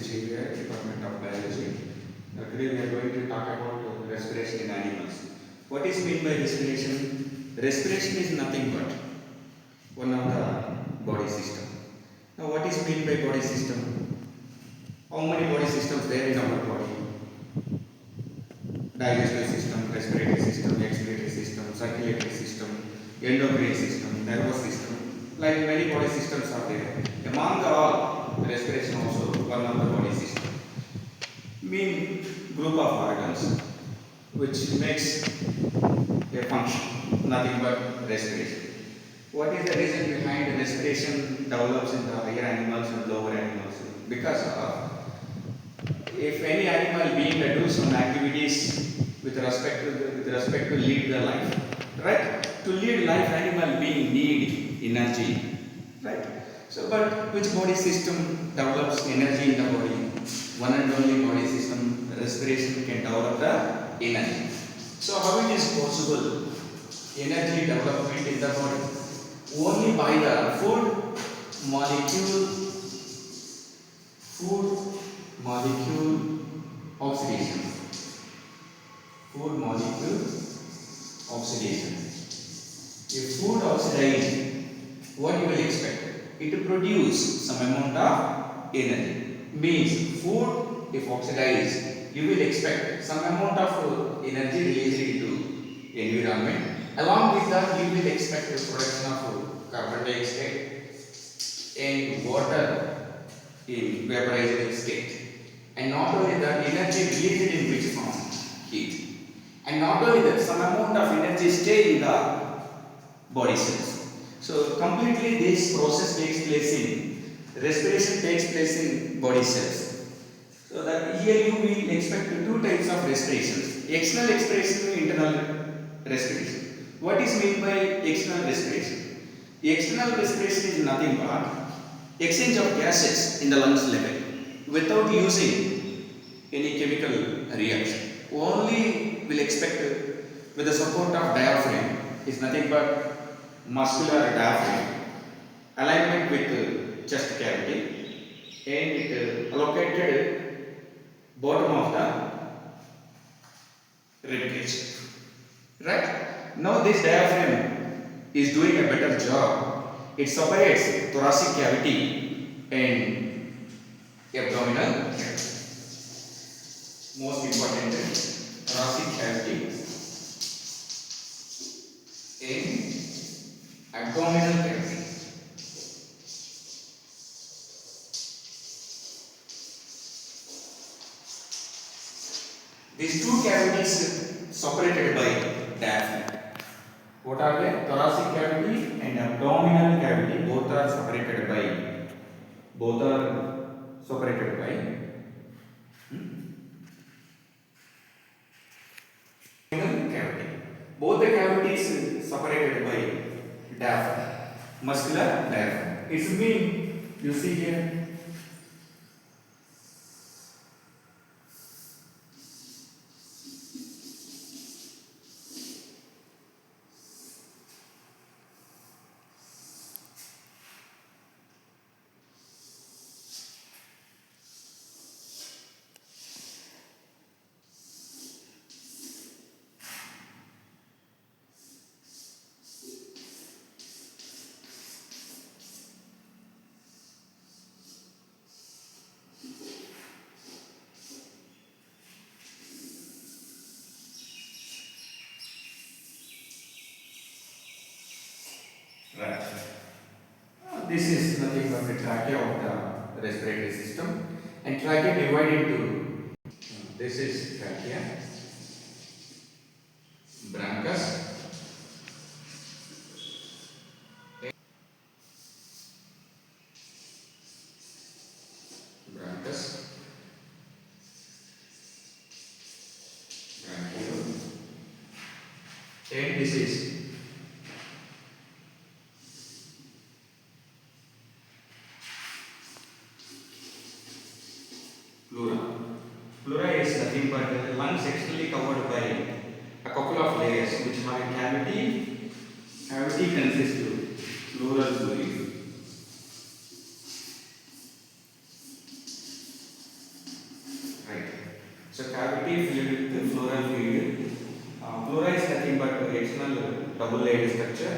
Engineer, Department of Biology. Today we are going to talk about respiration in animals. What is meant by respiration? Respiration is nothing but one of the body system. Now what is meant by body system? How many body systems there in our body? Digestive system, respiratory system, expiratory system, circulatory system, endocrine system, nervous system. Like many body systems are there. Among all, respiration also one of the body system. Mean group of organs which makes a function, nothing but respiration. What is the reason behind respiration develops in the higher animals and lower animals? Because of if any animal being to do some activities with respect to lead the life, right? To lead life, animal being need energy, right? So, but which body system develops energy in the body? One and only body system, respiration, can develop the energy. So, how it is possible? Energy development in the body only by the food molecule oxidation. Food molecule oxidation. If food oxidizes, what you will expect? It to produce some amount of energy. Means food if oxidized, you will expect some amount of energy released into environment. Along with that, you will expect the production of carbon dioxide and water in vaporized state. And not only that, energy released in which form? Heat. And not only that, some amount of energy stay in the body cells. So completely this process takes place in respiration takes place in body cells. So that here you will expect two types of respirations: external respiration and internal respiration. What is meant by external respiration? External respiration is nothing but exchange of gases in the lungs level without using any chemical reaction. Only will expect with the support of diaphragm is nothing but muscular diaphragm alignment with chest cavity and it allocated bottom of the rib cage. Right? Now this diaphragm is doing a better job. It separates thoracic cavity and abdominal cavity. Most important thoracic cavity and abdominal cavity. These two cavities separated by diaphragm. What are they? Thoracic cavity and abdominal cavity. Both are separated by abdominal cavity. Both the cavities separated by diaphragm, muscular diaphragm. It's mean you see here. Right. This is nothing but the trachea of the respiratory system, and trachea divided into this is trachea, bronchus, bronchus, bronchiole, and this is pleura. Pleura is nothing but the lungs externally covered by a couple of layers which have a cavity. Cavity consists of pleural fluid. cavity filled with floral fluid. Flora is nothing but external double-layered structure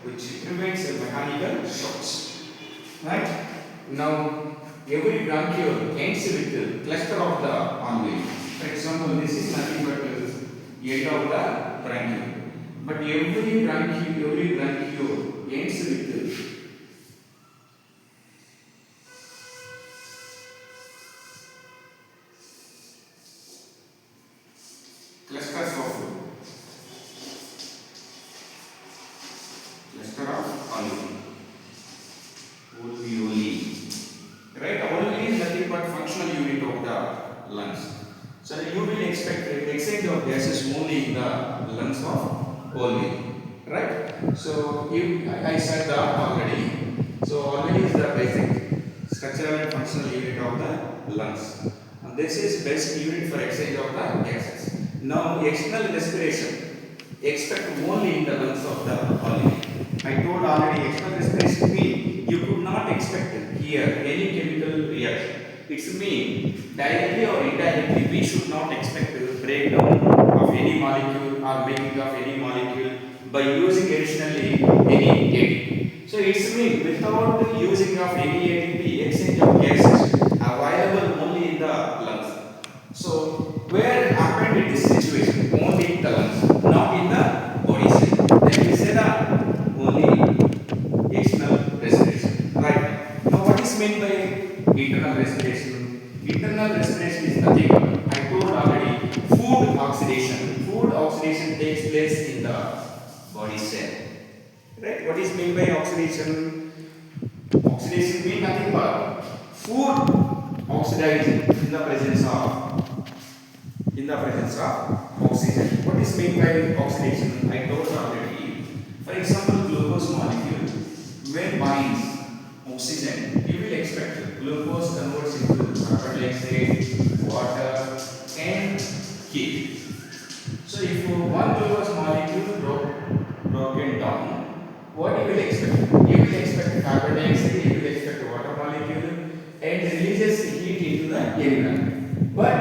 which prevents mechanical shocks. Right? Now, every bronchiole ends with a cluster of the alveoli. For example, this is nothing but end of the bronchiole. But every bronchiole ends with clusters of alveoli. Alveoli. Right? Alveoli is nothing but functional unit of the lungs. So you will expect the exchange of gases only in the lungs of alveoli. Right? So I said that already. So alveoli is the basic structural and functional unit of the lungs. And this is best unit for exchange of the gases. Now external respiration expect only in the lungs of the alveoli. I told already external respiration mean you could not expect here any chemical reaction. It's mean directly or indirectly we should not expect breakdown of any molecule or making of any molecule by using additionally any ATP. So it's mean without using of any ATP exchange of gases available only in the lungs. So where happened in this situation? Only in the lungs, not in the body cell. Then we say that only external respiration. Right. Now what is meant by internal respiration? Internal respiration is nothing but I told already food oxidation. Food oxidation takes place in the body cell. Right? What is meant by oxidation? Oxidation means nothing but food oxidizing in the presence of oxygen. What is meant by oxidation? I told already. For example, glucose molecule when binds oxygen, you will expect glucose converts into carbon dioxide, water, and heat. So if one glucose molecule broken down, what you will expect? You will expect carbon dioxide, you will expect water molecule, and releases heat into the environment. But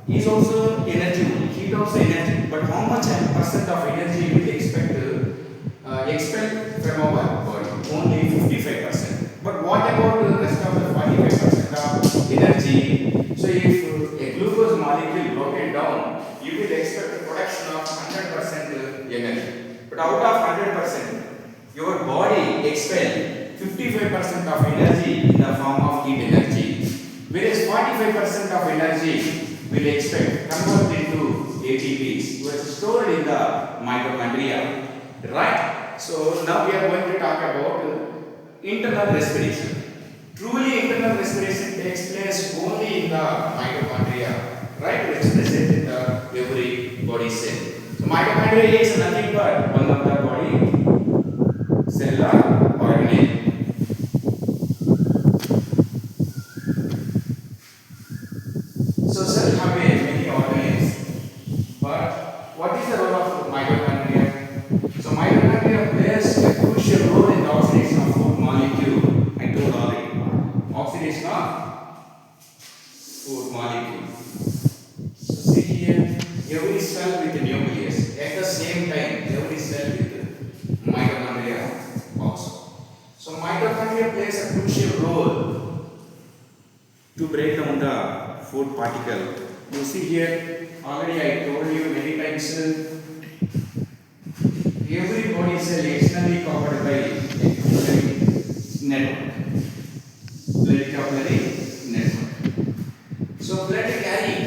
is also energy, heat also energy. But how much percent of energy you will expect expel from our body? Only 55%. But what about the rest of the 45% of energy? So if a glucose molecule broken down, you will expect a production of 100% energy. But out of 100%, your body expel 55% of energy in the form of heat energy, whereas 45% of energy will expect convert into ATPs which is stored in the mitochondria. Right? So now we are going to talk about internal respiration. Truly internal respiration takes place only in the mitochondria, right? Which is present in the every body cell. So mitochondria is nothing but one of the body cellular organelle. So cell have many organelles, but what is the role of mitochondria? So mitochondria plays a crucial role in the oxidation of food molecule. I told already. Oxidation of food molecule. So see here, every cell with nucleus. At the same time, every cell with mitochondria also. So mitochondria plays a crucial role to break down the food particle. You see here, already I told you many times, every body cell externally covered by a capillary network. Blood capillary network. So blood carrying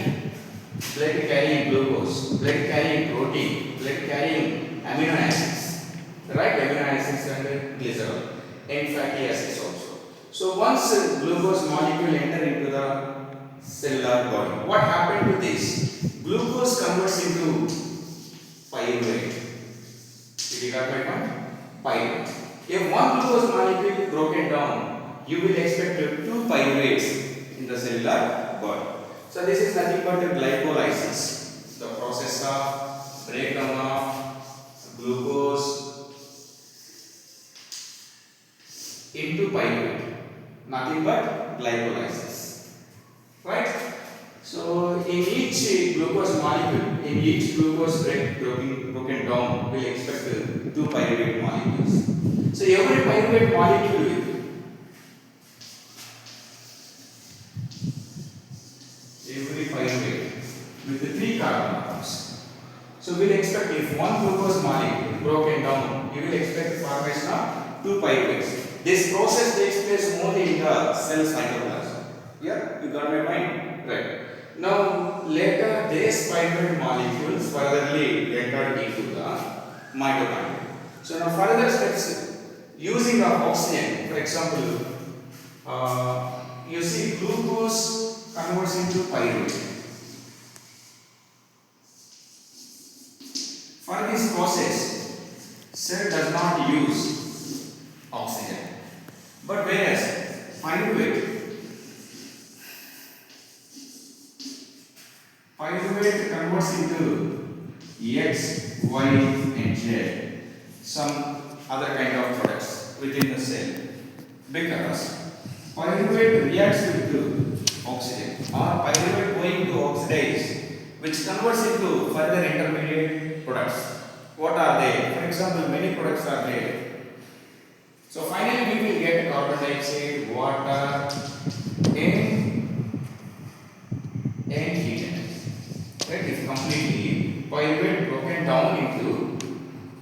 glucose, blood carrying protein, blood carrying amino acids, right? Amino acids and glycerol, and fatty acids also. So once glucose molecule enter into the cellular body, what happened to this? Glucose converts into pyruvate. Did you got my point? Pyruvate. If one glucose molecule is broken down, you will expect two pyruvates in the cellular body. So this is nothing but the glycolysis, the process of breakdown of glucose into pyruvate. Nothing but glycolysis. Right? So in each glucose molecule, in each glucose broken down, we'll expect two pyruvate molecules. So every pyruvate molecule with the three carbon atoms. So we'll expect if one glucose molecule broken down, you will expect the formation of two pyruvates. This process takes place only in the cell cytoplasm. Yeah, you got my point? Right. Now later these pyruvate molecules furtherly enter into the mitochondria. So now further steps using of oxygen. For example, you see glucose converts into pyruvate. For this process, cell does not use oxygen, but whereas pyruvate converts into X, Y and Z, some other kind of products within the cell, because pyruvate reacts with oxygen or pyruvate going to oxidize, which converts into further intermediate products. What are they? For example, many products are there. So finally we will get carbon dioxide, water and heat energy. Right? It's completely pyruvate broken down into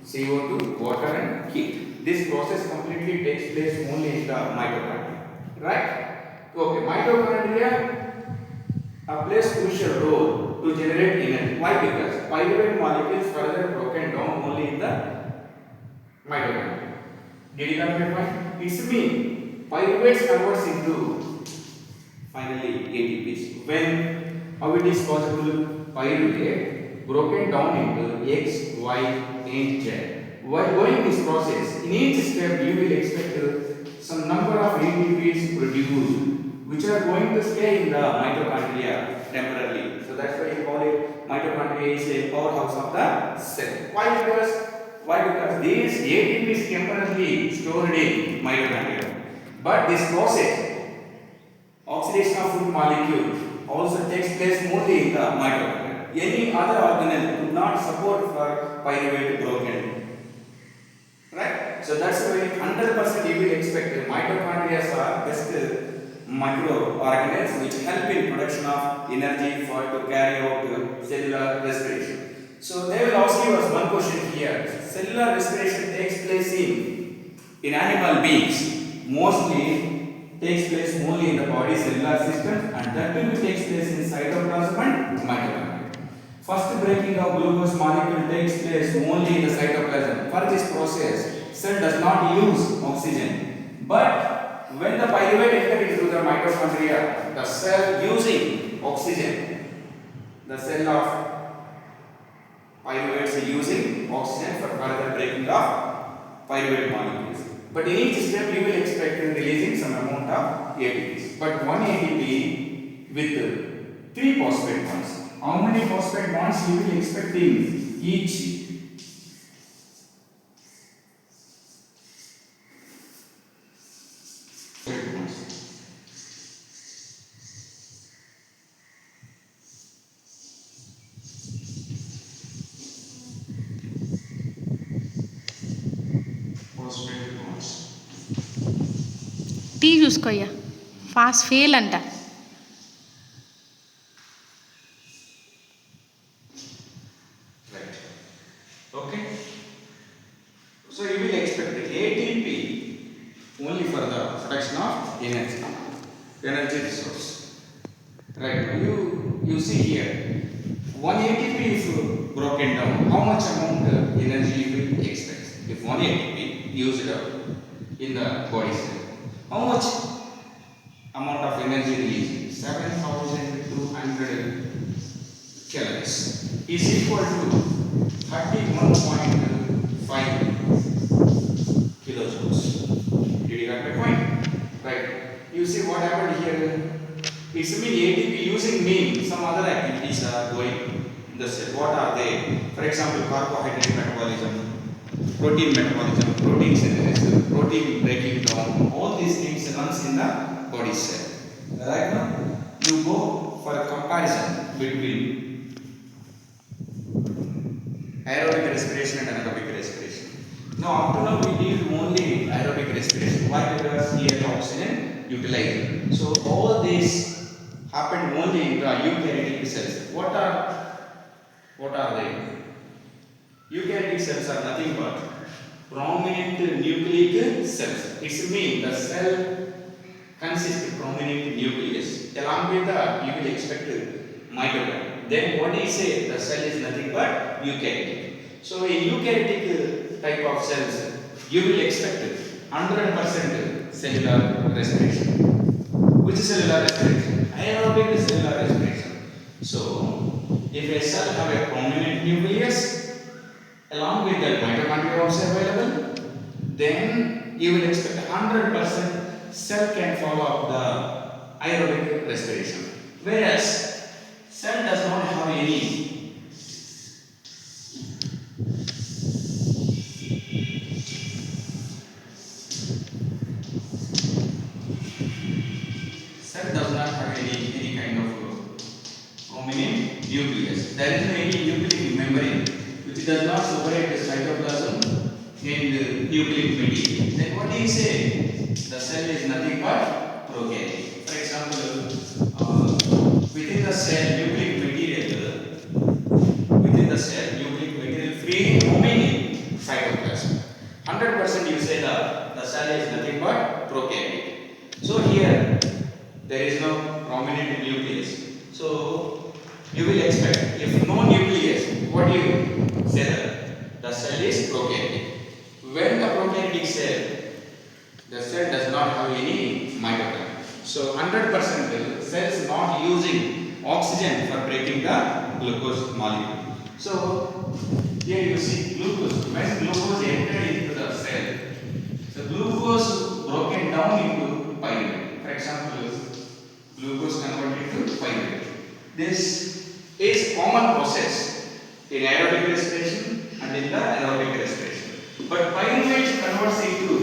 CO2, water and heat. This process completely takes place only in the mitochondria. Right? Okay, mitochondria plays crucial role to generate energy. Why? Because pyruvate molecules further broken down only in the mitochondria. Did you get my point? It's mean pyruvates converts into finally ATPs. When how it is possible? Pyruvate broken down into X, Y and Z. While going this process, in each step you will expect some number of ATPs produced, which are going to stay in the mitochondria temporarily. So that's why you call it mitochondria is a powerhouse of the cell. Why? Because these ATPs temporarily stored in mitochondria. But this process, oxidation of food molecule, also takes place only in the mitochondria. Any other organelle could not support for pyruvate broken. Right? So that's why 100% you will expect mitochondria are best microorganisms which help in production of energy for to carry out cellular respiration. So they will ask you us one question here. Cellular respiration takes place in animal beings. Mostly takes place only in the body cellular system, and that will takes place in cytoplasm and mitochondria. First breaking of glucose molecule takes place only in the cytoplasm. For this process, cell does not use oxygen, but when the pyruvate enters into the mitochondria, the cell using oxygen, the cell of pyruvates are using oxygen for further breaking of pyruvate molecules. But in each step you will expect releasing some amount of ATPs. But one ATP with 3 phosphate bonds. How many phosphate bonds you will expect in each? టీ చూసుకోయ్యా fast fail అంట. Okay. So you will expect ATP only for the production of energy resource. Right. You see here, one ATP is broken down. How much amount energy you will expect if one ATP used up in the body cell? How much amount of energy released? 7,200 calories is equal to 31.5 kilojoules. Did you get my point? Right. You see what happened here? It's mean ATP using some other activities are going in the cell. What are they? For example, carbohydrate metabolism, protein metabolism, protein synthesis, protein breaking down. All these things runs in the body cell. Right now? you go for a comparison between aerobic respiration and anaerobic respiration. Now, up to now we did only aerobic respiration. Why? Because here oxygen utilized. So all this happened only in the eukaryotic cells. What are they? Eukaryotic cells are nothing but prominent nucleic cells. It means the cell consists of prominent nucleus. Along with that, you will expect mitochondria. Then what do you say? The cell is nothing but eukaryotic. So in eukaryotic type of cells, you will expect 100% cellular respiration. Which is cellular respiration? Aerobic cellular respiration. So if a cell have a prominent nucleus, along with that mitochondria also available, then you will expect 100% cell can follow up the aerobic respiration. Whereas cell does not have any any kind of prominent nucleus. There is no any nucleic membrane which does not separate the cytoplasm and nucleic material. Then what do you say? The cell is nothing but prokaryotic. For example, within the cell nucleic material free remaining cytoplasm. 100% you say the cell is nothing but prokaryotic. So here there is no prominent nucleus. So you will expect if no nucleus, what do you say that? The cell is prokaryotic. When the prokaryotic cell, the cell does not have any mitochondria. So 100% cells not using oxygen for breaking the glucose molecule. So here you see glucose. When glucose entered into the cell, so glucose broken down into pyruvate. For example, glucose converted to pyruvate. This is common process in aerobic respiration and in the anaerobic respiration. But pyruvate converts into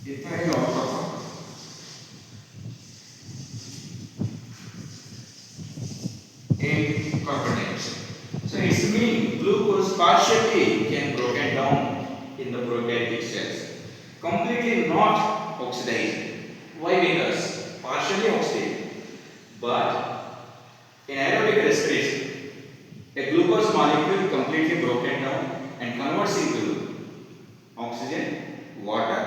ethyl alcohol. And carbon dioxide. So it means glucose partially can broken down in the prokaryotic cells, completely not oxidized. Why? Because partially oxidized. But in aerobic respiration, a glucose molecule completely broken down and converts into oxygen, water,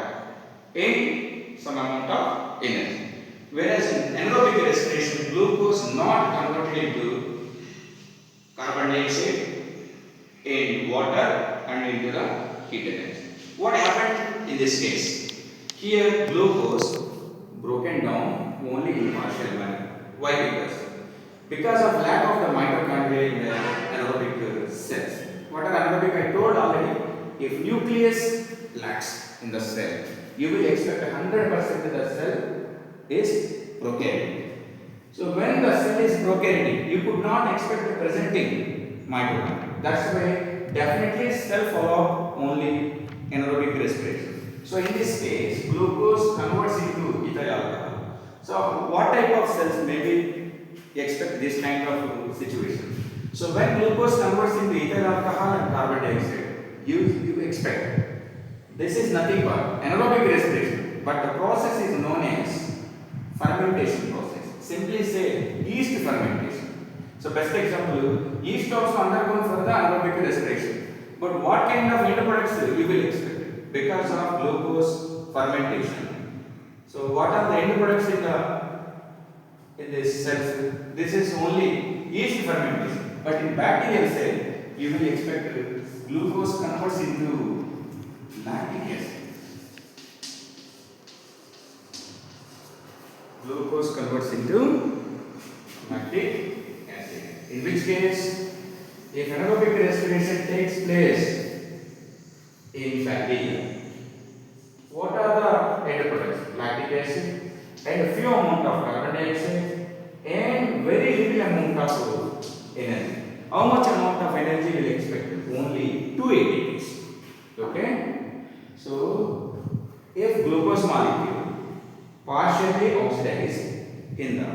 and some amount of energy. Whereas in anaerobic respiration, glucose not converted into carbon dioxide and water and into the heat energy. What happened in this case? Here glucose broken down only in partial manner. Why? Because of lack of the mitochondria in the anaerobic cells. What are anaerobic? I told already. If nucleus lacks in the cell, you will expect 100% the cell is prokaryotic. So when the cell is prokaryotic, you could not expect presenting mitochondria. That's why definitely cell follow only anaerobic respiration. So in this case, glucose converts into ethyl alcohol. So what type of cells maybe expect this kind of situation? So when glucose converts into ethyl alcohol and carbon dioxide, you expect this is nothing but anaerobic respiration, but the process is known as fermentation process. Simply say yeast fermentation. So best example, yeast also undergone for the anaerobic respiration. But what kind of end products you will expect? Because of glucose fermentation. So what are the end products in this cells? This is only yeast fermentation. But in bacterial cell, you will expect glucose converts into lactic acid. Glucose converts into lactic acid. In which case, if anaerobic respiration takes place in bacteria, what are the end products? Lactic acid and a few amount of carbon dioxide and very little amount of energy. How much amount of energy will expect? Only 2 ATPs. Okay? So, if glucose molecule partially oxidized in the,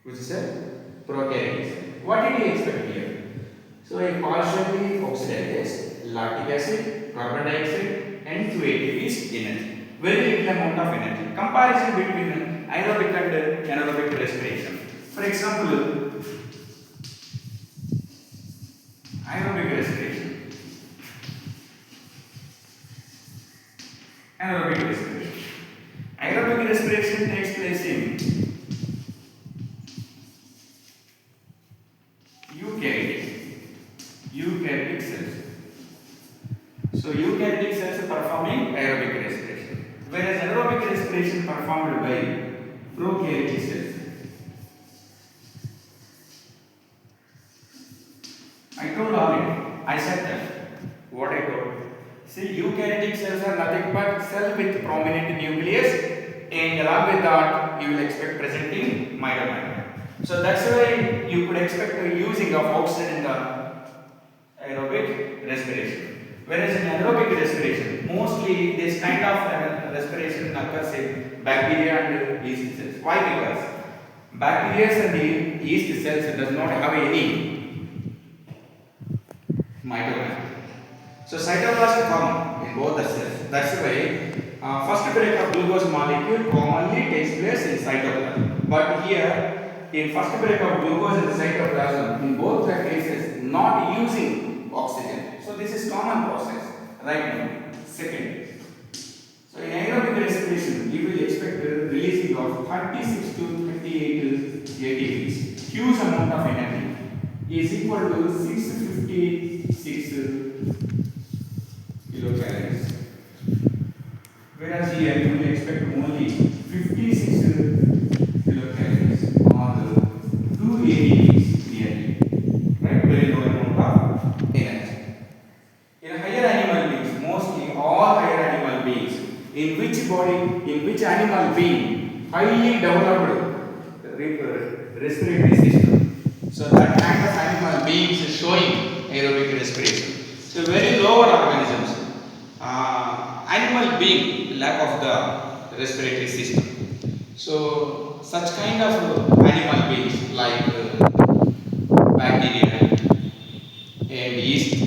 which is a prokaryote cell. What did you expect here? So a partially oxidized lactic acid, carbon dioxide and 2 ATP is energy. Very little amount of energy. Comparison between aerobic and anaerobic respiration. For example, aerobic respiration. Anaerobic respiration. Aerobic respiration takes place in eukaryotic cells. So eukaryotic cells are performing aerobic respiration, whereas anaerobic respiration performed by prokaryotic cells. I told already. I said that. What I told. See, eukaryotic cells are nothing but cell with prominent nucleus, and along with that, you will expect presenting mitochondria. So that's why you could expect the using of oxygen in the aerobic respiration. Whereas in anaerobic respiration, mostly this kind of respiration occurs in bacteria and yeast cells. Why? Because bacteria and yeast cells does not have any mitochondria. So cytoplasm common in both the cells. That's why first break of glucose molecule commonly takes place in cytoplasm. But here, in first break of glucose in the cytoplasm, in both the cases, not using oxygen. So this is common process right now. Second, so in aerobic respiration, you will expect the releasing of 36 to 38 ATPs. Huge amount of energy is equal to 656 kilocalories. Whereas here you will expect only 56 kilocalories or 2 ATPs clearly. Right? Very low amount of energy. In higher animal beings, mostly all higher animal beings, in which animal being highly developed respiratory system. So that kind of animal beings is showing aerobic respiration. So very lower organisms, animal being lack of the respiratory system. So such kind of animal beings like bacteria and yeast